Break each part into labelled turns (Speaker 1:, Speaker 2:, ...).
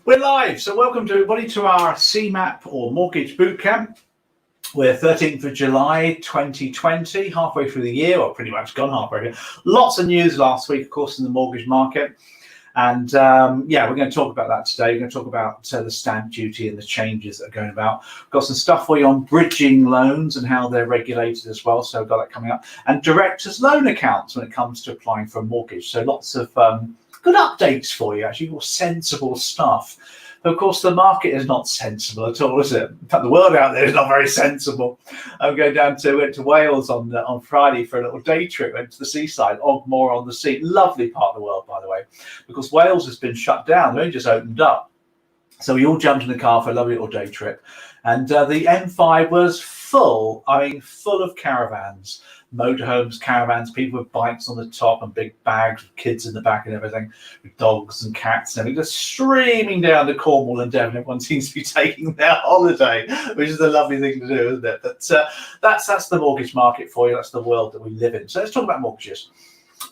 Speaker 1: We're live, so welcome to everybody to our CeMAP or Mortgage Bootcamp. We're 13th of July 2020, halfway through the year, or pretty much gone halfway. Lots of news last week, of course, in the mortgage market. And yeah, we're going to talk about that today. We're going to talk about the stamp duty and the changes that are going about. We've got some stuff for you on bridging loans and how they're regulated as well. So I've got that coming up. And directors' loan accounts when it comes to applying for a mortgage. So lots of good updates for you, actually, more sensible stuff. But of course, the market is not sensible at all, is it? In fact, the world out there is not very sensible. I'm going down to Wales on Friday for a little day trip. Went to the seaside, Ogmore on the Sea. Lovely part of the world, by the way, because Wales has been shut down. They only just opened up. So we all jumped in the car for a lovely little day trip. And the M5 was full, I mean, full of caravans. Motorhomes, caravans, people with bikes on the top and big bags with kids in the back and everything, with dogs and cats and everything, just streaming down to Cornwall and Devon. Everyone seems to be taking their holiday, which is a lovely thing to do, isn't it? But that's the mortgage market for you. That's the world that we live in. So let's talk about mortgages.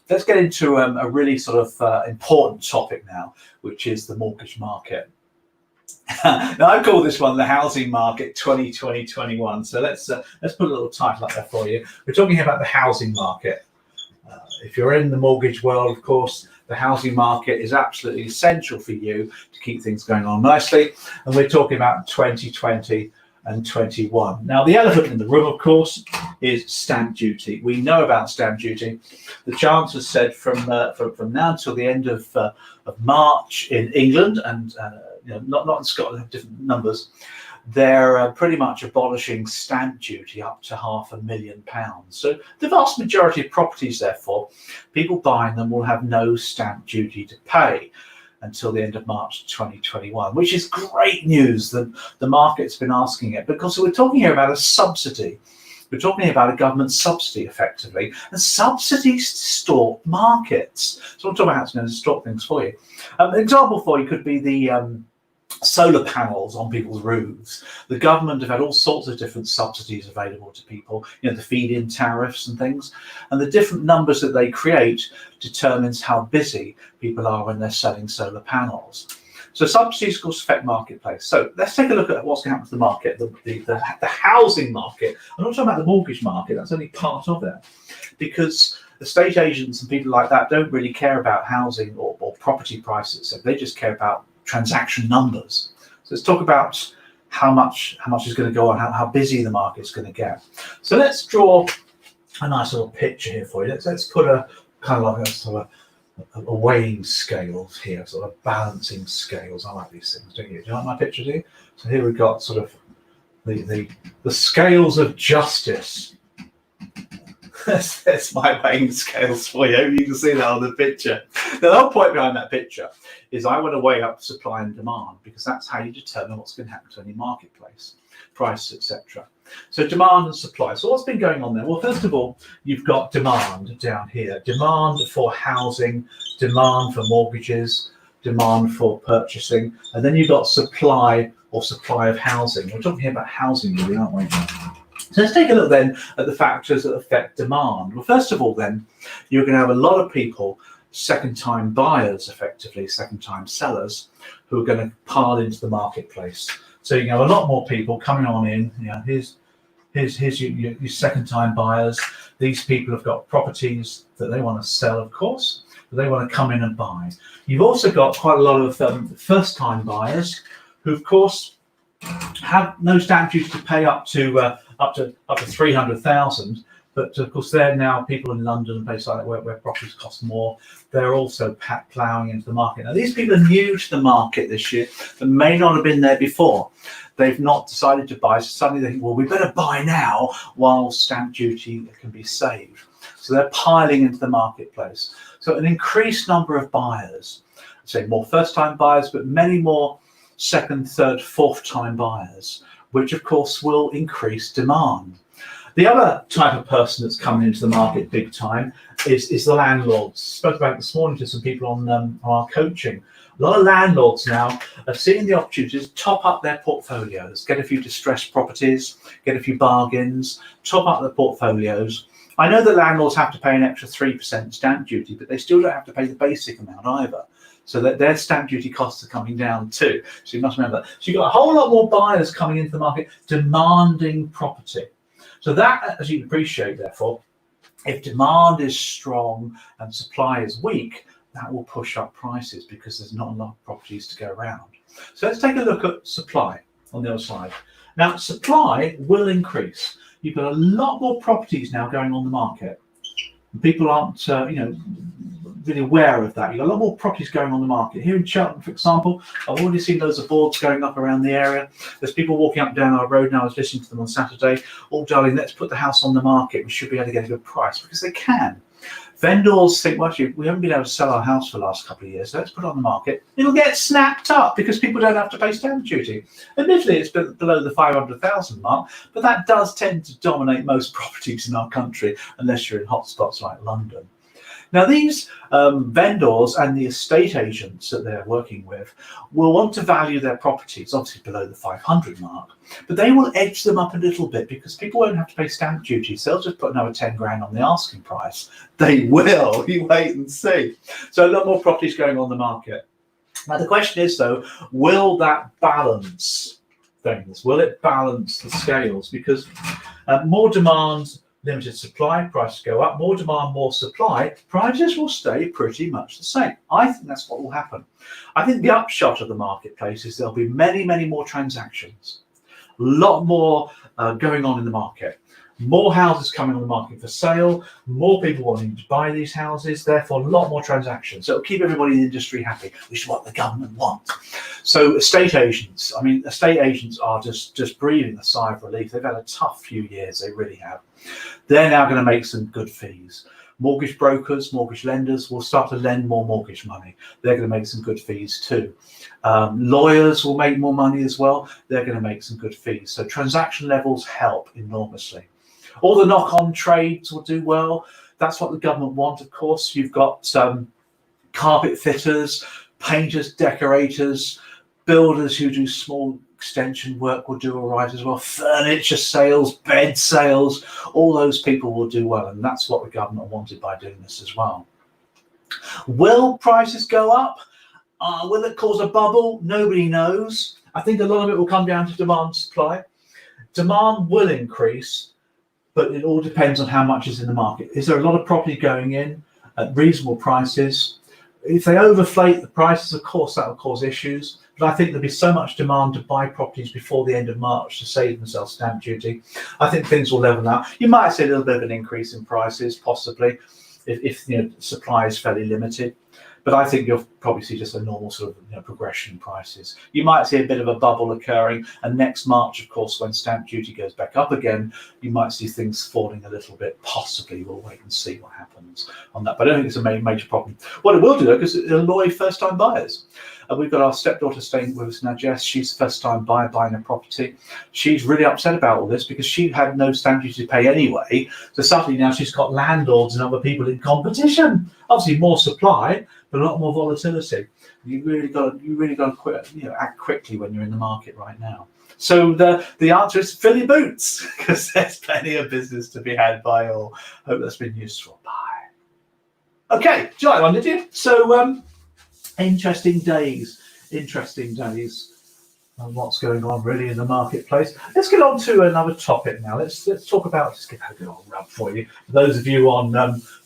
Speaker 1: Let's get into a really sort of important topic now, which is the mortgage market. Now I call this one the housing market 2020-21. So let's put a little title up there for you. We're talking here about the housing market. If you're in the mortgage world, of course, the housing market is absolutely essential for you to keep things going on nicely. And we're talking about 2020 and 21. Now, the elephant in the room, of course, is stamp duty. We know about stamp duty. The Chancellor said from now until the end of March in England and not in Scotland, have different numbers. They're pretty much abolishing stamp duty up to £500,000. So the vast majority of properties, therefore, people buying them will have no stamp duty to pay until the end of March 2021, which is great news. The market's been asking it because we're talking here about a subsidy. We're talking about a government subsidy, effectively, and subsidies distort markets. So I'm talking about how it's going to distort things for you. An example for you could be the solar panels on people's roofs. The government have had all sorts of different subsidies available to people, the feed-in tariffs and things, and the different numbers that they create determines how busy people are when they're selling solar panels. So subsidies, of course, affect marketplace. So let's take a look at what's going to happen to the market, the housing market. I'm not talking about the mortgage market, that's only part of it, because estate agents and people like that don't really care about housing or property prices. So they just care about transaction numbers. So let's talk about how much is going to go on, how busy the market's going to get. So let's draw a nice little picture here for you. Let's put a kind of like a sort of a weighing scales here, sort of balancing scales. I like these things, don't you? Do you like my picture, do you? So here we've got sort of the scales of justice. That's my weighing scales for you. You can see that on the picture. Now, the whole point behind that picture is I want to weigh up supply and demand, because that's how you determine what's going to happen to any marketplace, prices, etc. So demand and supply. So what's been going on there? Well, first of all, you've got demand down here. Demand for housing, demand for mortgages, demand for purchasing, and then you've got supply or supply of housing. We're talking here about housing really, aren't we? So let's take a look then at the factors that affect demand. Well, first of all then, you're going to have a lot of people, second-time buyers, effectively, second-time sellers, who are going to pile into the marketplace. So you have a lot more people coming on in. Here's your second-time buyers. These people have got properties that they want to sell, of course, but they want to come in and buy. You've also got quite a lot of first-time buyers who, of course, have no stamp duty to pay up to 300,000. But of course, they're now people in London and places like that where properties cost more. They're also ploughing into the market. Now, these people are new to the market this year that may not have been there before. They've not decided to buy. So suddenly they think, well, we better buy now while stamp duty can be saved. So they're piling into the marketplace. So an increased number of buyers, I'd say more first-time buyers, but many more second, third, fourth-time buyers, which of course will increase demand. The other type of person that's coming into the market big time is the landlords. Spoke about this morning to some people on our coaching. A lot of landlords now are seeing the opportunity to top up their portfolios, get a few distressed properties, get a few bargains, top up their portfolios. I know that landlords have to pay an extra 3% stamp duty, but they still don't have to pay the basic amount either. So that their stamp duty costs are coming down too. So you must remember that. So you've got a whole lot more buyers coming into the market demanding property. So that, as you can appreciate, therefore, if demand is strong and supply is weak, that will push up prices because there's not enough properties to go around. So let's take a look at supply on the other side. Now, supply will increase. You've got a lot more properties now going on the market. People aren't, really aware of that. You've got a lot more properties going on the market. Here in Cheltenham, for example, I've already seen loads of boards going up around the area. There's people walking up and down our road now. I was listening to them on Saturday. Oh, darling, let's put the house on the market. We should be able to get a good price, because they can. Vendors think, well, actually, we haven't been able to sell our house for the last couple of years, so let's put it on the market. It'll get snapped up because people don't have to pay stamp duty. Admittedly, it's below the 500,000 mark, but that does tend to dominate most properties in our country, unless you're in hotspots like London. Now, these vendors and the estate agents that they're working with will want to value their properties, obviously below the 500 mark, but they will edge them up a little bit because people won't have to pay stamp duty. So they'll just put another 10 grand on the asking price. They will. You wait and see. So a lot more properties going on the market. Now, the question is, though, will that balance things? Will it balance the scales? Because more demand, limited supply, prices go up. More demand, more supply, prices will stay pretty much the same. I think that's what will happen. I think the upshot of the marketplace is there'll be many, many more transactions, a lot more going on in the market, more houses coming on the market for sale, more people wanting to buy these houses, therefore a lot more transactions. So it'll keep everybody in the industry happy, which is what the government wants. So estate agents are just breathing a sigh of relief. They've had a tough few years, they really have. They're now going to make some good fees. Mortgage brokers, mortgage lenders will start to lend more mortgage money. They're going to make some good fees too. Lawyers will make more money as well. They're going to make some good fees. So transaction levels help enormously. All the knock-on trades will do well. That's what the government want, of course. You've got carpet fitters, painters, decorators, builders who do small extension work will do all right as well. Furniture sales, bed sales, all those people will do well. And that's what the government wanted by doing this as well. Will prices go up? Will it cause a bubble? Nobody knows. I think a lot of it will come down to demand supply. Demand will increase, but it all depends on how much is in the market. Is there a lot of property going in at reasonable prices? If they overflate the prices, of course, that will cause issues. But I think there'll be so much demand to buy properties before the end of March to save themselves stamp duty. I think things will level out. You might see a little bit of an increase in prices, possibly, if supply is fairly limited. But I think you'll probably see just a normal sort of progression in prices. You might see a bit of a bubble occurring, and next March, of course, when stamp duty goes back up again, you might see things falling a little bit. Possibly, we'll wait and see what happens on that. But I don't think it's a major problem. What it will do, though, because it'll annoy first-time buyers. We've got our stepdaughter staying with us now, Jess. She's a first-time buyer buying a property. She's really upset about all this because she had no stamp duty to pay anyway. So suddenly now she's got landlords and other people in competition. Obviously, more supply, but a lot more volatility. You really got to act quickly when you're in the market right now. So the answer is fill your boots, because there's plenty of business to be had by all. Hope that's been useful. Bye. Okay, do you like one, did you? So interesting days on what's going on really in the marketplace. Let's get on to another topic now. Let's talk about, just give that a good old rub for you. For those of you on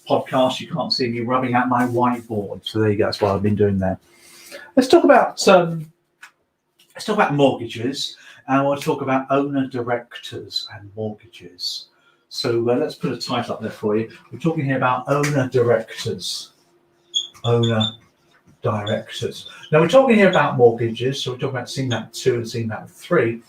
Speaker 1: podcast, you can't see me rubbing out my whiteboard, so there you go. That's what I've been doing there. Let's talk about mortgages, and we'll talk about owner directors and mortgages. So let's put a title up there for you. We're talking here about owner directors. Now we're talking here about mortgages, so we're talking about CeMAP 2 and CeMAP 3.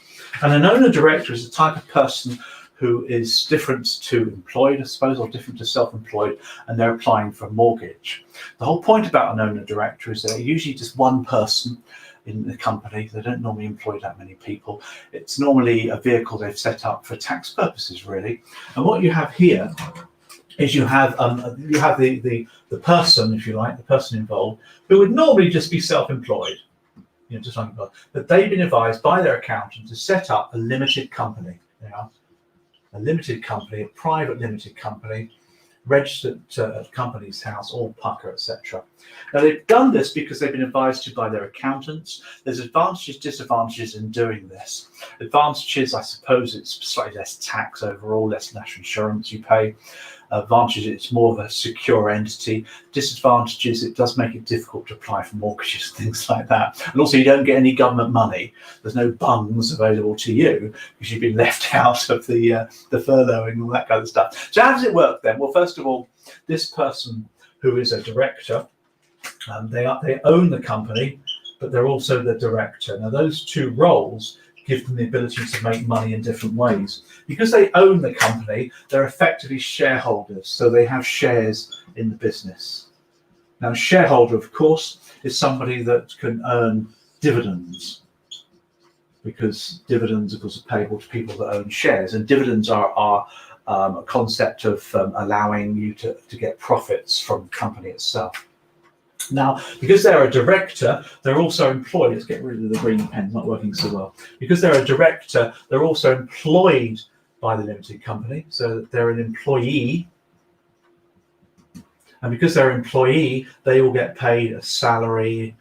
Speaker 1: And an owner director is a type of person who is different to employed, I suppose, or different to self-employed, and they're applying for a mortgage. The whole point about an owner director is they're usually just one person in the company. They don't normally employ that many people. It's normally a vehicle they've set up for tax purposes, really. And what you have here is you have the person, if you like, the person involved, who would normally just be self-employed, just like that. But they've been advised by their accountant to set up a limited company. A limited company, a private limited company, registered at company's house, all pucker, etc. Now they've done this because they've been advised to by their accountants. There's advantages, disadvantages in doing this. Advantages, I suppose, it's slightly less tax overall, less national insurance you pay. Advantages, it's more of a secure entity. Disadvantages, it does make it difficult to apply for mortgages, things like that. And also you don't get any government money. There's no bungs available to you because you've been left out of the furlough and all that kind of stuff. So how does it work then? Well, first of all, this person who is a director, they own the company, but they're also the director. Now those two roles give them the ability to make money in different ways. Because they own the company, they're effectively shareholders, so they have shares in the business. Now, a shareholder, of course, is somebody that can earn dividends, because dividends, of course, are payable to people that own shares, and dividends are a concept of allowing you to get profits from the company itself. Now, because they're a director, they're also employed. Let's get rid of the green pen, it's not working so well. Because they're a director, they're also employed by the limited company, so they're an employee. And because they're an employee, they will get paid a salary,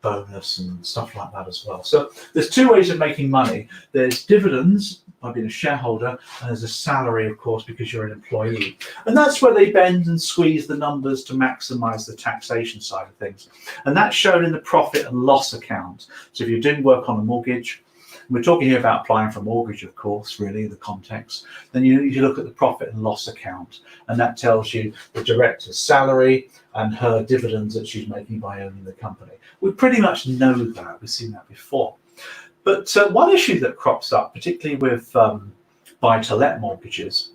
Speaker 1: bonus, and stuff like that as well. So there's two ways of making money. There's dividends by being a shareholder, and there's a salary, of course, because you're an employee. And that's where they bend and squeeze the numbers to maximize the taxation side of things. And that's shown in the profit and loss account. So if you're doing work on a mortgage, and we're talking here about applying for a mortgage, of course, really, the context, then you look at the profit and loss account, and that tells you the director's salary and her dividends that she's making by owning the company. We pretty much know that, we've seen that before. But one issue that crops up, particularly with buy-to-let mortgages,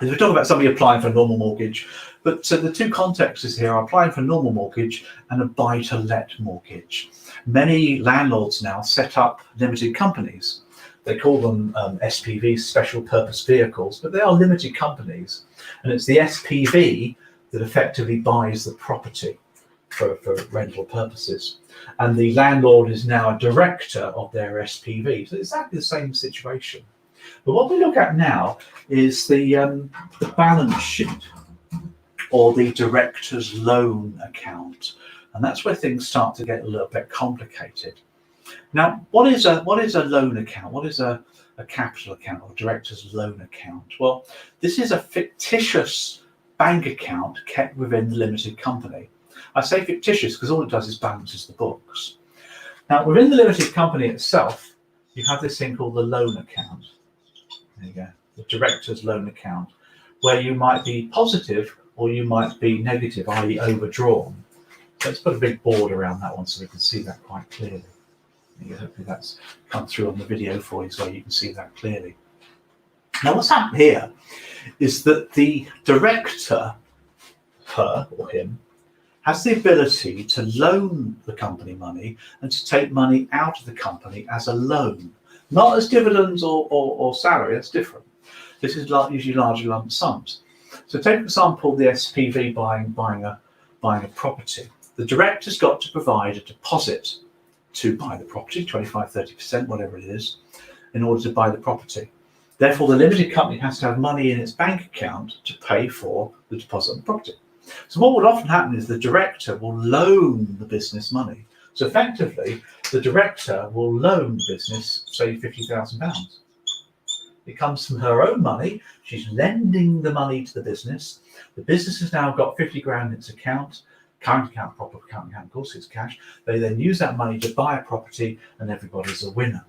Speaker 1: is we're talking about somebody applying for a normal mortgage, but the two contexts here are applying for a normal mortgage and a buy-to-let mortgage. Many landlords now set up limited companies. They call them SPVs, special purpose vehicles, but they are limited companies. And it's the SPV that effectively buys the property for rental purposes. And the landlord is now a director of their SPV. So it's exactly the same situation. But what we look at now is the balance sheet, or the director's loan account. And that's where things start to get a little bit complicated. Now, what is a loan account? What is a capital account or director's loan account? Well, this is a fictitious bank account kept within the limited company. I say fictitious because all it does is balances the books. Now, within the limited company itself, you have this thing called the loan account. There you go, the director's loan account, where you might be positive or you might be negative, i.e. overdrawn. So let's put a big board around that one so we can see that quite clearly. Hopefully that's come through on the video for you so you can see that clearly. Now what's happened here is that the director, her or him, has the ability to loan the company money and to take money out of the company as a loan, not as dividends or salary. That's different. This is usually larger lump sums. So take, for example, the SPV buying a property. The director's got to provide a deposit to buy the property, 25, 30%, whatever it is, in order to buy the property. Therefore, the limited company has to have money in its bank account to pay for the deposit on the property. So what would often happen is the director will loan the business money. So effectively, the director will loan the business, say, £50,000. It comes from her own money. She's lending the money to the business. The business has now got 50 grand in its account, current account, proper account, of course, it's cash. They then use that money to buy a property and everybody's a winner.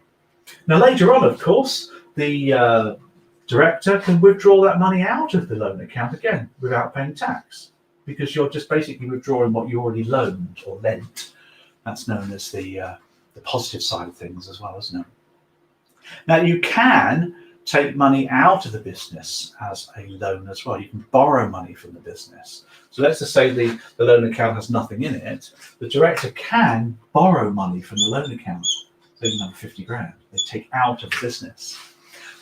Speaker 1: Now, later on, of course, the director can withdraw that money out of the loan account again without paying tax, because you're just basically withdrawing what you already loaned or lent. That's known as the positive side of things as well, isn't it? Now, you can take money out of the business as a loan as well. You can borrow money from the business. So let's just say the loan account has nothing in it. The director can borrow money from the loan account. So even have 50 grand, they take out of the business.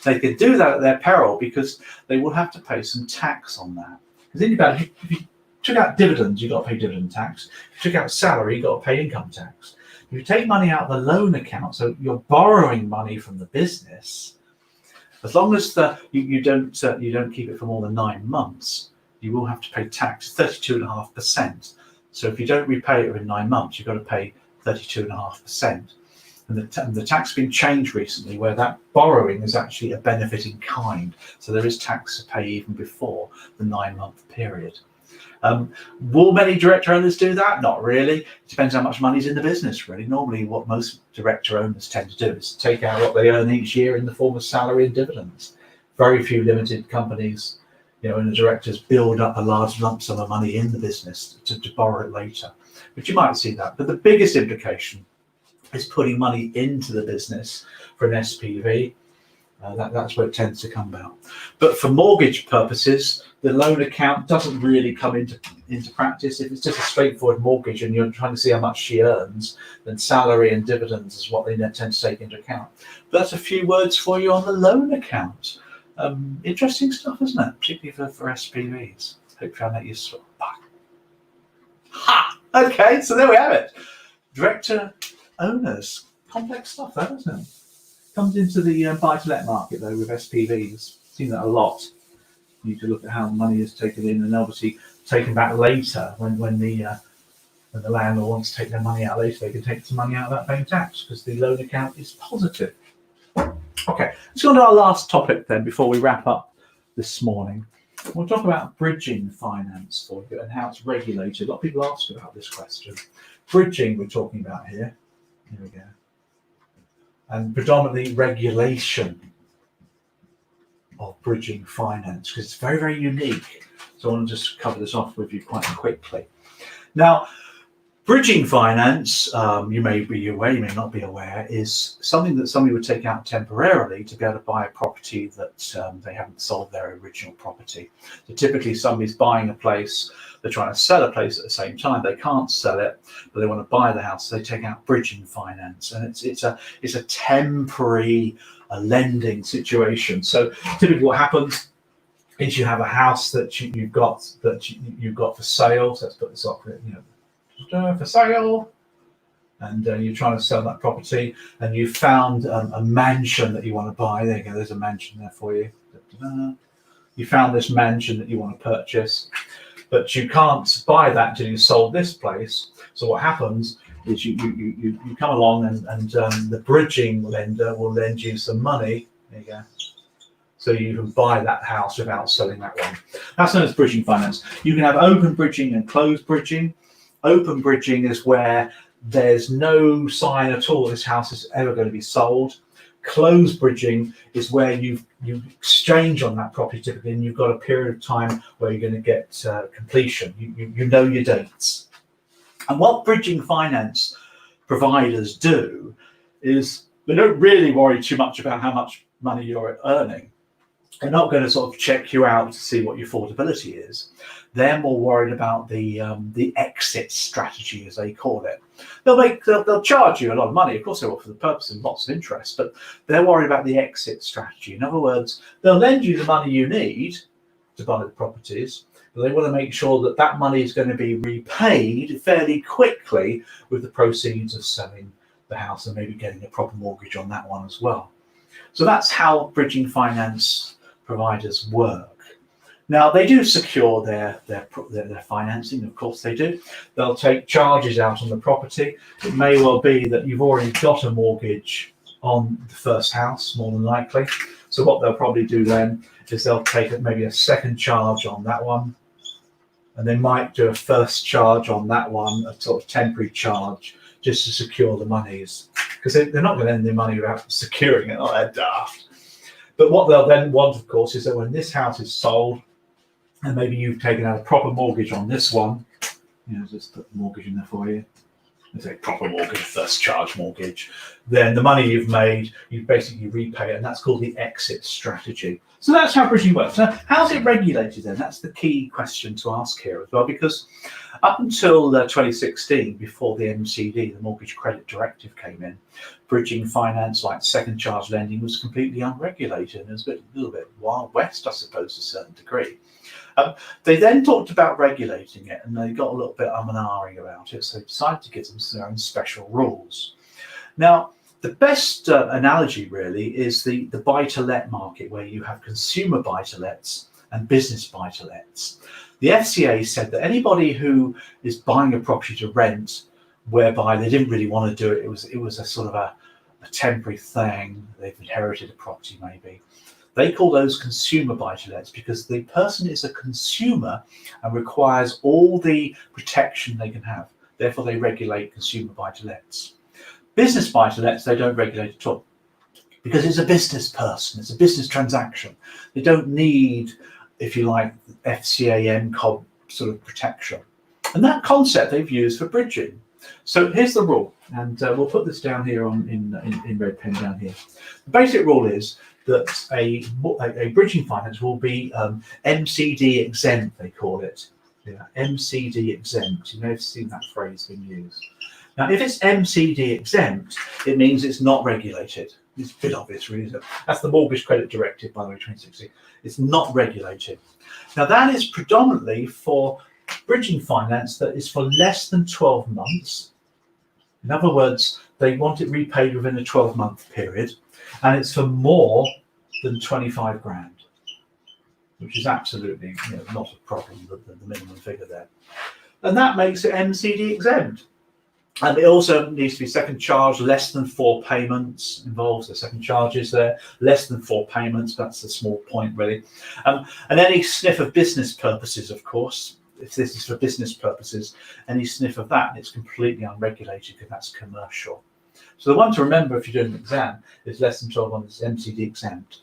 Speaker 1: They could do that at their peril because they will have to pay some tax on that. Because think about it, if you took out dividends, you've got to pay dividend tax. If you took out salary, you've got to pay income tax. If you take money out of the loan account, so you're borrowing money from the business, as long as you don't keep it for more than 9 months, you will have to pay tax, 32.5%. So if you don't repay it within 9 months, you've got to pay 32.5%. And the tax has been changed recently where that borrowing is actually a benefit in kind. So there is tax to pay even before the 9-month period. Will many director owners do that? Not really. It depends how much money's in the business, really. Normally, what most director owners tend to do is take out what they earn each year in the form of salary and dividends. Very few limited companies, and the directors build up a large lump sum of money in the business to borrow it later. But you might see that. But the biggest implication is putting money into the business for an SPV. That's where it tends to come about. But for mortgage purposes, the loan account doesn't really come into practice. If it's just a straightforward mortgage and you're trying to see how much she earns, then salary and dividends is what they tend to take into account. But that's a few words for you on the loan account. Interesting stuff, isn't it? Particularly for SPVs. Hope you found that useful. Ha! Okay, so there we have it. Director owners. Complex stuff, that, isn't it? Comes into the buy-to-let market, though, with SPVs. Seen that a lot. You need to look at how money is taken in and obviously taken back later when the landlord wants to take their money out later. They can take some money out without paying tax because the loan account is positive. Okay, let's go on to our last topic then before we wrap up this morning. We'll talk about bridging finance for you and how it's regulated. A lot of people ask about this question. Bridging we're talking about here. Here we go. And predominantly regulation of bridging finance, because it's very, very unique. So I want to just cover this off with you quite quickly. Now, bridging finance, you may be aware, you may not be aware, is something that somebody would take out temporarily to be able to buy a property that they haven't sold their original property. So typically somebody's buying a place, they're trying to sell a place at the same time, they can't sell it, but they want to buy the house, so they take out bridging finance. And it's a temporary lending situation. So typically what happens is you have a house that you've got for sale. So let's put this up, for sale, and you're trying to sell that property, and you found a mansion that you want to buy. There you go, there's a mansion there for you. You found this mansion that you want to purchase, but you can't buy that until you sold this place. So what happens is you come along and the bridging lender will lend you some money. There you go. So you can buy that house without selling that one. That's known as bridging finance. You can have open bridging and closed bridging. Open bridging is where there's no sign at all this house is ever going to be sold. Closed bridging is where you exchange on that property typically, and you've got a period of time where you're going to get completion. You know your dates. And what bridging finance providers do is they don't really worry too much about how much money you're earning. They're not going to sort of check you out to see what your affordability is. They're more worried about the exit strategy, as they call it. They'll charge you a lot of money, of course they will, for the purpose and lots of interest, but they're worried about the exit strategy. In other words, they'll lend you the money you need to buy the properties, but they want to make sure that that money is going to be repaid fairly quickly with the proceeds of selling the house and maybe getting a proper mortgage on that one as well. So that's how bridging finance providers work. Now, they do secure their financing, of course they do. They'll take charges out on the property. It may well be that you've already got a mortgage on the first house, more than likely. So what they'll probably do then is they'll take maybe a second charge on that one, and they might do a first charge on that one, a sort of temporary charge, just to secure the monies. Because they're not going to lend their money without securing it. Oh, they're daft. But what they'll then want, of course, is that when this house is sold, and maybe you've taken out a proper mortgage on this one, just put the mortgage in there for you. It's a proper mortgage, first charge mortgage. Then the money you've made, you basically repay it, and that's called the exit strategy. So that's how bridging works. Now, how's it regulated then? That's the key question to ask here as well, because up until 2016, before the MCD, the Mortgage Credit Directive came in, bridging finance like second charge lending was completely unregulated. It was a little bit Wild West, I suppose, to a certain degree. They then talked about regulating it, and they got a little bit and ahhing about it, so they decided to get their own special rules. Now, the best analogy really is the buy-to-let market, where you have consumer buy-to-lets and business buy-to-lets. The FCA said that anybody who is buying a property to rent, whereby they didn't really want to do it, it was a sort of a temporary thing, they've inherited a property maybe, they call those consumer buy-to-lets because the person is a consumer and requires all the protection they can have. Therefore, they regulate consumer buy-to-lets. Business buy-to-lets, they don't regulate at all because it's a business person, it's a business transaction. They don't need, if you like, FCA MCOB sort of protection. And that concept they've used for bridging. So here's the rule, and we'll put this down here in red pen down here. The basic rule is that a bridging finance will be MCD exempt, they call it. Yeah, MCD exempt. You may have seen that phrase being used. Now, if it's MCD exempt, it means it's not regulated. It's a bit obvious, really, isn't it? That's the Mortgage Credit Directive, by the way, 2016. It's not regulated. Now, that is predominantly for bridging finance that is for less than 12 months. In other words, they want it repaid within a 12-month period, and it's for more than 25 grand, which is absolutely not a problem, the minimum figure there. And that makes it MCD exempt. And it also needs to be second charge, less than 4 payments involved. So second charges there, less than 4 payments. That's a small point, really. And any sniff of business purposes, of course, if this is for business purposes, any sniff of that, it's completely unregulated because that's commercial. So the one to remember if you're doing an exam is less than 12 months, MCD exempt.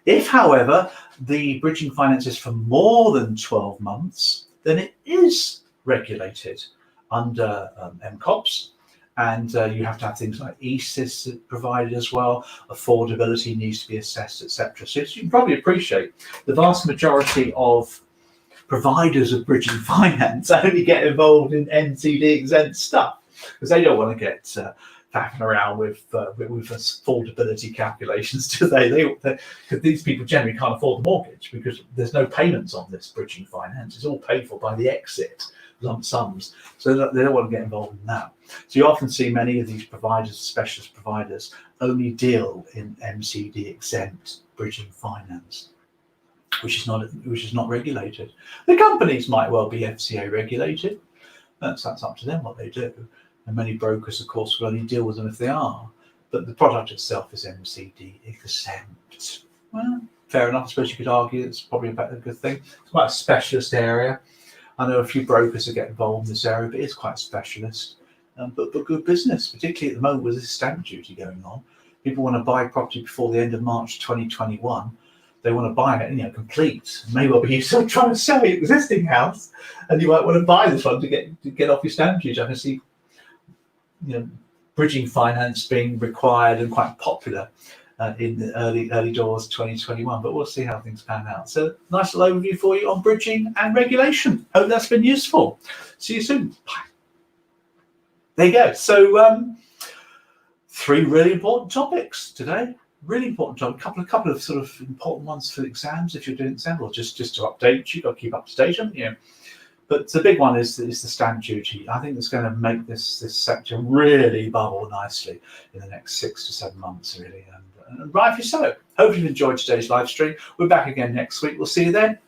Speaker 1: If, however, the bridging finance is for more than 12 months, then it is regulated under MCOBs, and you have to have things like ESIS provided as well. Affordability needs to be assessed, etc. So as you can probably appreciate, the vast majority of providers of bridging finance only get involved in MCD exempt stuff because they don't want to get faffing around with affordability calculations, do they? Because these people generally can't afford the mortgage because there's no payments on this bridging finance. It's all paid for by the exit lump sums, so they don't want to get involved in that. So you often see many of these providers, specialist providers, only deal in MCD exempt bridging finance, which is not regulated. The companies might well be FCA regulated. That's up to them what they do. And many brokers, of course, will only deal with them if they are. But the product itself is MCD exempt. Well, fair enough. I suppose you could argue it's probably a good thing. It's quite a specialist area. I know a few brokers that get involved in this area, but it's quite specialist. But good business, particularly at the moment with this stamp duty going on. People want to buy property before the end of March 2021. They want to buy it, complete. May well be you're still trying to sell your existing house, and you might want to buy this one to get off your stamp duty. I can see, bridging finance being required and quite popular in the early doors 2021, but we'll see how things pan out. So nice little overview for you on bridging and regulation. Hope that's been useful. See you soon. Bye. There you go. So 3 really important topics today. Really important topic. A couple of sort of important ones for exams if you're doing exam, or just to update you. Got to keep up to date, haven't you? But the big one is the stamp duty. I think it's going to make this sector really bubble nicely in the next 6 to 7 months, really. And rightfully so. Hope you've enjoyed today's live stream. We're back again next week. We'll see you then.